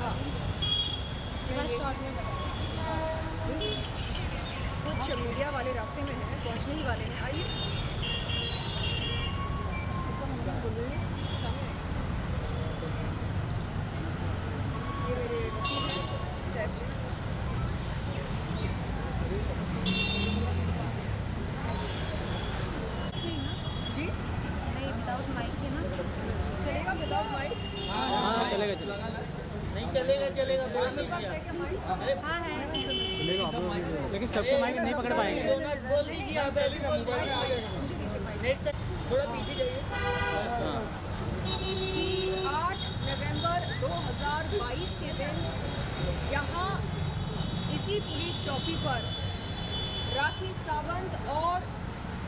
हाँ, कुछ मीडिया वाले रास्ते में हैं, पहुंचने ही वाले हैं। आइए सामने। ये मेरे वकील हैं सैफ जी। जी नहीं, विदाउट माइक है ना? चलेगा विदाउट माइक? हाँ चलेगा चलेगा। नहीं चलेगा चलेगा। आपके पास है क्या माइक? हाँ है। चलेगा लेकिन सबके माइक नहीं पकड़ पाएंगे। बोल दीजिए आप। मुझे दीजिए माइक। थोड़ा पीछे जाइए। कि 8 नवंबर 2022 के दिन यहाँ इसी पुलिस चौकी पर राखी सावंत और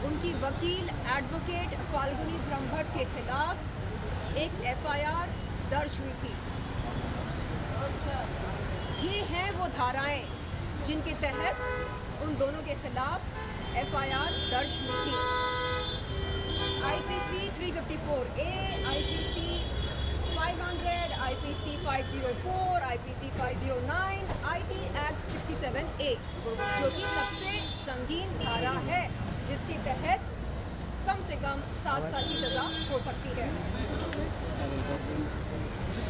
उनकी वकील एडवोकेट फाल्गुनी ब्रह्मभट्ट के खिलाफ एक एफआईआर दर्ज हुई थी। ये हैं वो धाराएं जिनके तहत उन दोनों के खिलाफ एफआईआर दर्ज हुई थी। IPC 354A, IPC 500, IPC 504, IPC 509, IT act 67A, जो कि सबसे संगीन धारा है जिसके तहत कम से कम 7 साल की सज़ा हो सकती है।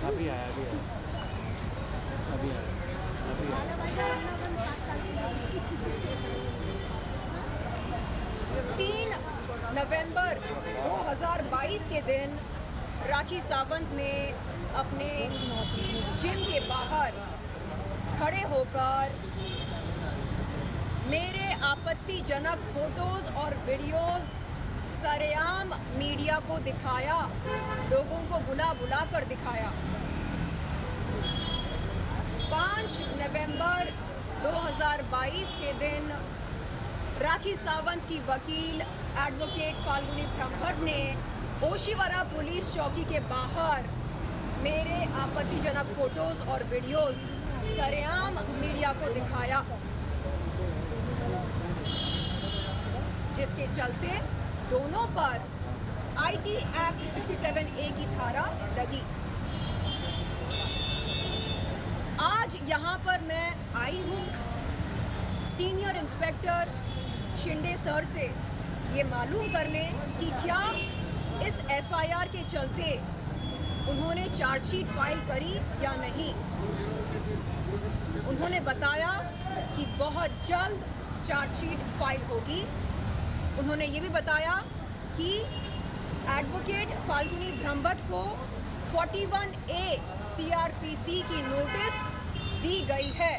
अभी आया 3 नवंबर 2022 के दिन राखी सावंत ने अपने जिम के बाहर खड़े होकर मेरे आपत्तिजनक फोटोज़ और वीडियोज़ सरेआम मीडिया को दिखाया, लोगों को बुला बुला कर दिखाया। 5 नवंबर 2022 के दिन राखी सावंत की वकील एडवोकेट फाल्गुनी ब्रह्मभट्ट ने ओशिवरा पुलिस चौकी के बाहर मेरे आपत्तिजनक फोटोज़ और वीडियोज़ सरेआम मीडिया को दिखाया, जिसके चलते दोनों पर आईटी एक्ट 67A की धारा लगी। आज यहाँ पर मैं आई हूँ सीनियर इंस्पेक्टर शिंदे सर से ये मालूम करने कि क्या इस एफआईआर के चलते उन्होंने चार्जशीट फाइल करी या नहीं। उन्होंने बताया कि बहुत जल्द चार्जशीट फाइल होगी। उन्होंने ये भी बताया कि एडवोकेट फाल्गुनी ब्रह्मभट्ट को 41A CRPC की नोटिस दी गई है।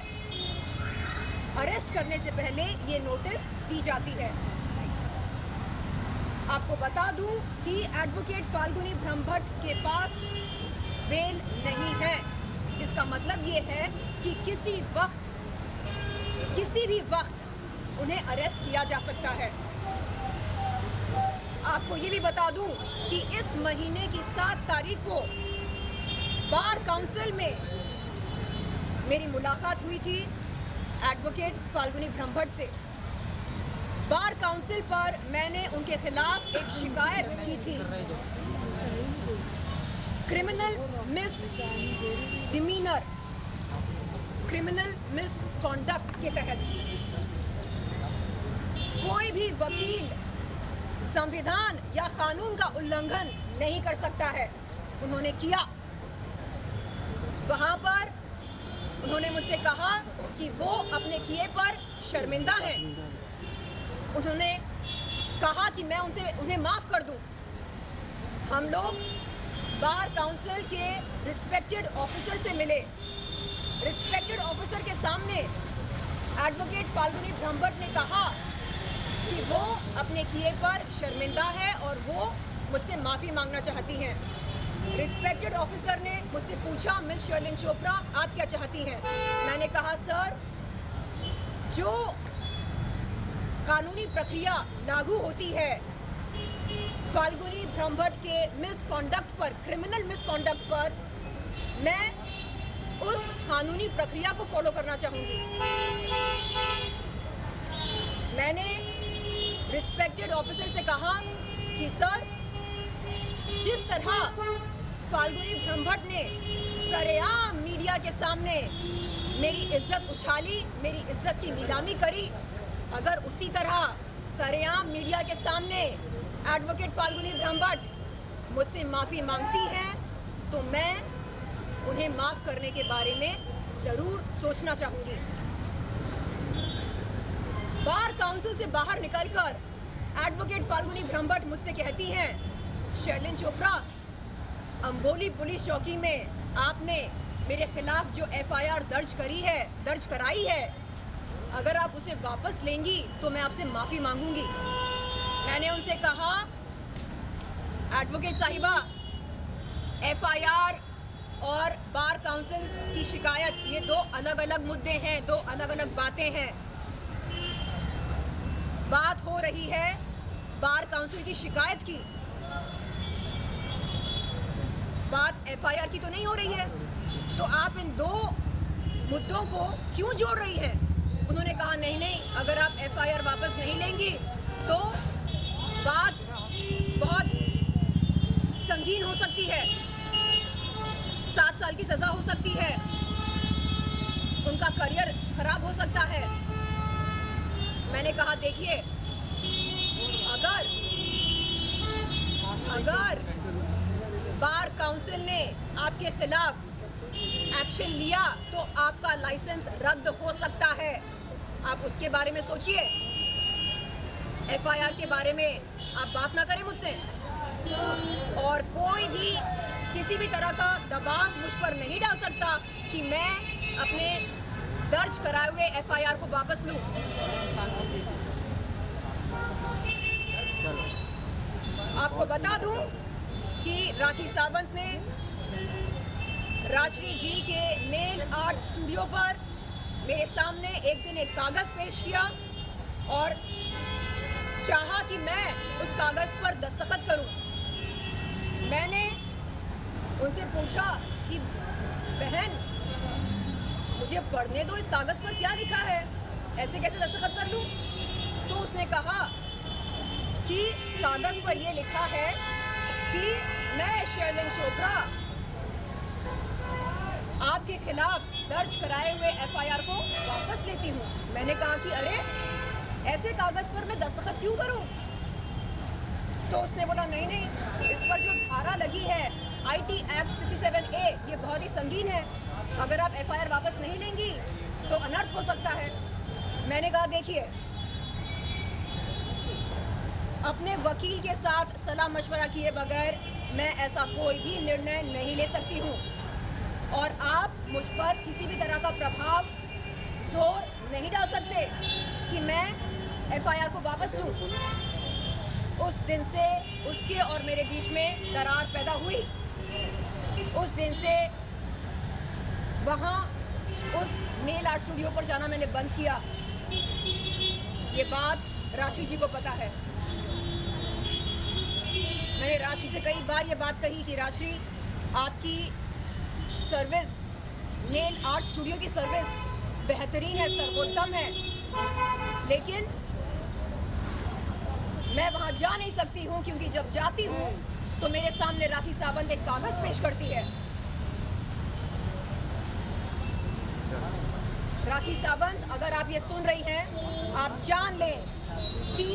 अरेस्ट करने से पहले ये नोटिस दी जाती है। आपको बता दूं कि एडवोकेट फाल्गुनी ब्रह्मभट्ट के पास बेल नहीं है, जिसका मतलब ये है कि किसी भी वक्त उन्हें अरेस्ट किया जा सकता है। आपको ये भी बता दूं कि इस महीने की 7 तारीख को बार काउंसिल में मेरी मुलाकात हुई थी एडवोकेट फाल्गुनी ब्रह्मभट्ट से। बार काउंसिल पर मैंने उनके खिलाफ एक शिकायत की थी क्रिमिनल मिसडिमीनर, क्रिमिनल मिसकॉन्डक्ट के तहत। कोई भी वकील संविधान या कानून का उल्लंघन नहीं कर सकता है। उन्होंने किया। वहां पर उन्होंने मुझसे कहा कि वो अपने किए पर शर्मिंदा हैं। उन्होंने कहा कि मैं उन्हें माफ़ कर दूं। हम लोग बार काउंसिल के रिस्पेक्टेड ऑफिसर से मिले। रिस्पेक्टेड ऑफिसर के सामने एडवोकेट फाल्गुनी ब्रह्मभट्ट ने कहा कि वो अपने किए पर शर्मिंदा है और वो मुझसे माफ़ी मांगना चाहती हैं। रिस्पेक्टेड ऑफिसर ने मुझसे पूछा, मिस शर्लिन चोपड़ा आप क्या चाहती हैं? मैंने कहा सर, जो कानूनी प्रक्रिया लागू होती है फाल्गुनी ब्रह्मभट्ट के मिसकॉन्डक्ट पर, क्रिमिनल मिसकॉन्डक्ट पर, मैं उस कानूनी प्रक्रिया को फॉलो करना चाहूँगी। मैंने रिस्पेक्टेड ऑफिसर से कहा कि सर, जिस तरह फाल्गुनी ब्रह्मभट्ट ने सरेआम मीडिया मीडिया के सामने मेरी इज्जत उछाली, मेरी इज्जत की नीलामी करी, अगर उसी तरह सरेआम मीडिया के सामने एडवोकेट फाल्गुनी ब्रह्मभट्ट मुझसे माफ़ी मांगती हैं तो मैं उन्हें माफ़ करने के बारे में ज़रूर सोचना चाहूँगी। बार काउंसिल से बाहर निकलकर एडवोकेट फाल्गुनी ब्रह्मभट्ट मुझसे कहती हैं, शर्लिन चोपड़ा, अंबोली पुलिस चौकी में आपने मेरे खिलाफ जो एफआईआर दर्ज कराई है, अगर आप उसे वापस लेंगी तो मैं आपसे माफ़ी मांगूंगी। मैंने उनसे कहा, एडवोकेट साहिबा, एफआईआर और बार काउंसिल की शिकायत ये दो अलग अलग मुद्दे हैं, दो अलग अलग बातें हैं। बात हो रही है बार काउंसिल की शिकायत की, बात एफआईआर की तो नहीं हो रही है, तो आप इन दो मुद्दों को क्यों जोड़ रही हैं? उन्होंने कहा नहीं नहीं, अगर आप एफआईआर वापस नहीं लेंगी तो बात बहुत संगीन हो सकती है, 7 साल की सज़ा हो सकती है, उनका करियर खराब हो सकता है। मैंने कहा देखिए, अगर बार काउंसिल ने आपके खिलाफ एक्शन लिया तो आपका लाइसेंस रद्द हो सकता है। आप उसके बारे में सोचिए, एफआईआर के बारे में आप बात ना करें मुझसे, और कोई भी किसी भी तरह का दबाव मुझ पर नहीं डाल सकता कि मैं अपने दर्ज कराए हुए एफआईआर को वापस लूं। आपको बता दूं कि राखी सावंत ने राजश्री जी के नेल आर्ट स्टूडियो पर मेरे सामने एक दिन एक कागज़ पेश किया और चाहा कि मैं उस कागज़ पर दस्तखत करूं। मैंने उनसे पूछा कि बहन, मुझे पढ़ने दो, इस कागज़ पर क्या लिखा है, ऐसे कैसे दस्तखत कर लूं? तो उसने कहा कि कागज़ पर यह लिखा है कि मैं शर्लिन चोपड़ा आपके खिलाफ दर्ज कराए हुए एफआईआर को वापस लेती हूँ। मैंने कहा कि अरे, ऐसे कागज़ पर मैं दस्तखत क्यों करूँ? तो उसने बोला नहीं नहीं, इस पर जो धारा लगी है आईटी एक्ट 67A, ये बहुत ही संगीन है, अगर आप एफआईआर वापस नहीं लेंगी तो अनर्थ हो सकता है। मैंने कहा देखिए, अपने वकील के साथ सलाह मशवरा किए बगैर मैं ऐसा कोई भी निर्णय नहीं ले सकती हूँ, और आप मुझ पर किसी भी तरह का प्रभाव जोर नहीं डाल सकते कि मैं एफआईआर को वापस लूँ। उस दिन से उसके और मेरे बीच में दरार पैदा हुई। उस दिन से वहाँ उस नेल आर्ट स्टूडियो पर जाना मैंने बंद किया। ये बात राशि जी को पता है। मैंने राशि से कई बार ये बात कही कि राशि, आपकी सर्विस, नेल आर्ट स्टूडियो की सर्विस बेहतरीन है, सर्वोत्तम है, लेकिन मैं वहाँ जा नहीं सकती हूँ क्योंकि जब जाती हूँ तो मेरे सामने राखी सावंत एक कागज़ पेश करती है। राखी सावंत, अगर आप ये सुन रही हैं, आप जान लें कि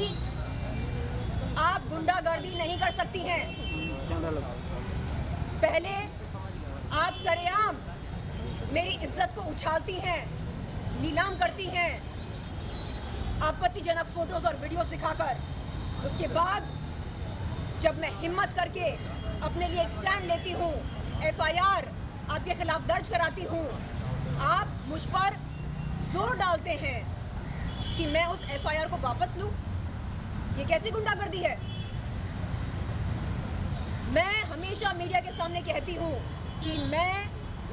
आप गुंडागर्दी नहीं कर सकती हैं। पहले आप सरेआम मेरी इज्जत को उछालती हैं, नीलाम करती हैं, आपत्तिजनक फोटोज और वीडियोस दिखाकर। उसके बाद जब मैं हिम्मत करके अपने लिए एक स्टैंड लेती हूँ, एफआईआर आपके खिलाफ दर्ज कराती हूँ, आप मुझ पर जोर डालते हैं कि मैं उस एफआईआर को वापस लूँ। ये कैसी गुंडागर्दी है? मैं हमेशा मीडिया के सामने कहती हूँ कि मैं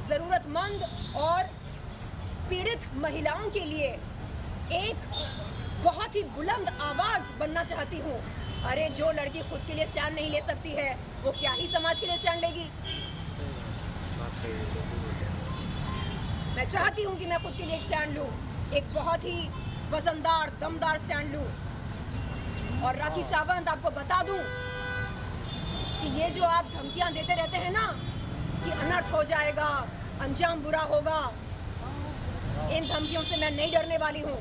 ज़रूरतमंद और पीड़ित महिलाओं के लिए एक बहुत ही बुलंद आवाज़ बनना चाहती हूँ। अरे, जो लड़की खुद के लिए स्टैंड नहीं ले सकती है वो क्या ही समाज के लिए स्टैंड लेगी? मैं चाहती हूँ कि मैं खुद के लिए एक स्टैंड लूँ, एक बहुत ही वजनदार, दमदार स्टैंड लूँ। और राखी सावंत, आपको बता दूँ कि ये जो आप धमकियाँ देते रहते हैं ना कि अनर्थ हो जाएगा, अंजाम बुरा होगा। इन धमकियों से मैं नहीं डरने वाली हूँ।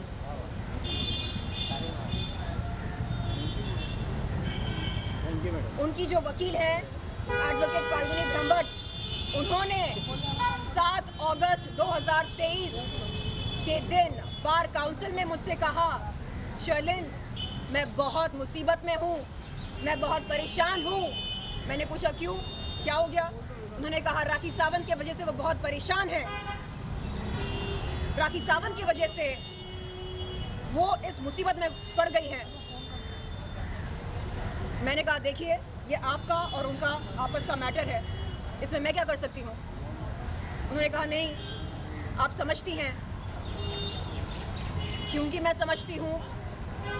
उनकी जो वकील है एडवोकेट फाल्गुनी ब्रह्मभट्ट, उन्होंने 7 अगस्त 2023 के दिन बार काउंसिल में मुझसे कहा, शर्लिन मैं बहुत मुसीबत में हूँ, मैं बहुत परेशान हूँ। मैंने पूछा क्यों, क्या हो गया? उन्होंने कहा राखी सावंत के वजह से वो बहुत परेशान है। राखी सावंत की वजह से वो इस मुसीबत में पड़ गई हैं। मैंने कहा देखिए ये आपका और उनका आपस का मैटर है, इसमें मैं क्या कर सकती हूँ? उन्होंने कहा नहीं, आप समझती हैं। क्योंकि मैं समझती हूँ,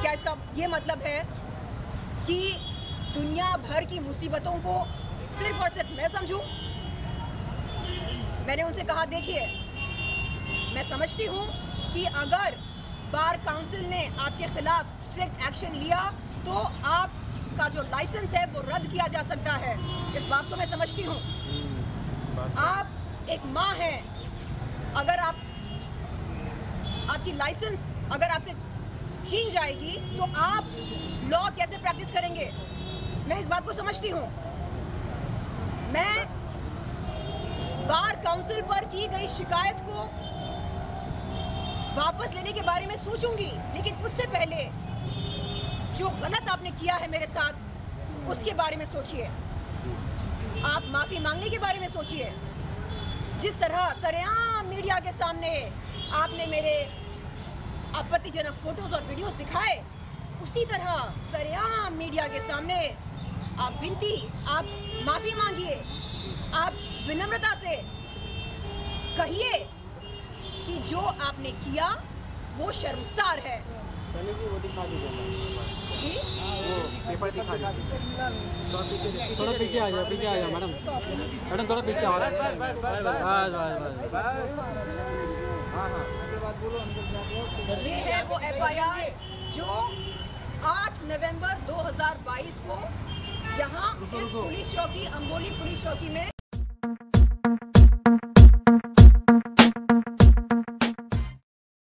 क्या इसका ये मतलब है कि दुनिया भर की मुसीबतों को सिर्फ और सिर्फ मैं समझूं? मैंने उनसे कहा देखिए मैं समझती हूँ कि अगर बार काउंसिल ने आपके खिलाफ स्ट्रिक्ट एक्शन लिया तो आपका जो लाइसेंस है वो रद्द किया जा सकता है। इस बात को मैं समझती हूँ। आप एक माँ हैं, अगर आपकी लाइसेंस अगर आपसे छीन जाएगी तो आप लॉ कैसे प्रैक्टिस करेंगे? मैं इस बात को समझती हूँ। मैं बार काउंसिल पर की गई शिकायत को वापस लेने के बारे में सोचूंगी, लेकिन उससे पहले जो गलत आपने किया है मेरे साथ उसके बारे में सोचिए। आप माफी मांगने के बारे में सोचिए। जिस तरह सरेआम मीडिया के सामने आपने मेरे आपत्तिजनक फोटोज और वीडियोस दिखाए, उसी तरह सरेआम मीडिया के सामने आप माफी मांगिए। आप विनम्रता से कहिए कि जो आपने किया वो शर्मसार है। जी वो पेपर दिखा दीजिए। थोड़ा पीछे आ जाओ मैडम। मैडम थोड़ा पीछे आ ये है वो FIR जो 8 नवंबर 2022 को यहाँ इस पुलिस चौकी, अंबोली पुलिस चौकी में